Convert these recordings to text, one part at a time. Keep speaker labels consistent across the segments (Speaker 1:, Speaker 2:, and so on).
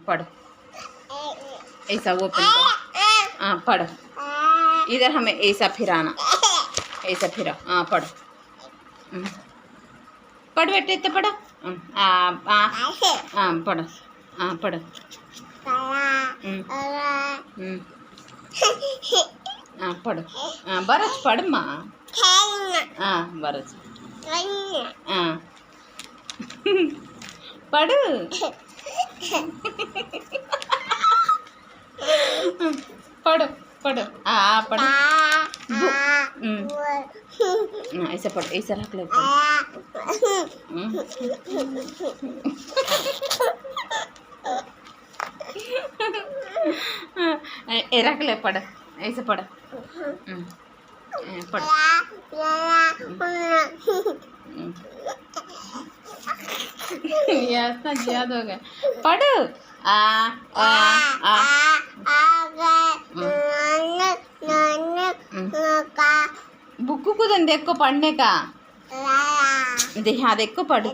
Speaker 1: पढ़ ऐसा ओपन कर। हाँ पढ़, इधर हमें ऐसा फिराना, ऐसा फिरा। हाँ पढ़, पढ़ बेटे, इतना पढ़। हाँ पढ़, हाँ पढ़। हाँ पढ़, हाँ बरच पढ़ माँ। हाँ बरच, हाँ पढ़, पढ़ पढ़। हाँ पढ़, ऐसा पढ़, ऐसा रख ले। रख ले, पढ़, ऐसे पढ़, पढ़। याद हो गया, पढ़। बुक को देखो पढ़ने का, देखो पढ़।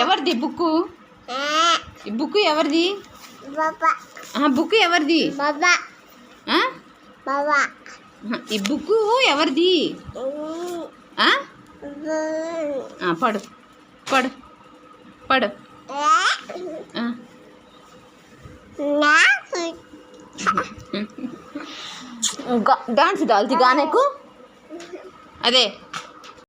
Speaker 1: ఎవరిది బుక్కు? ఈ బుక్ ఎవరిది? బుక్ ఎవరిది? ఈ బుక్ ఎవరిది? పడు పడు పడు। डांस डालती गाने को, अरे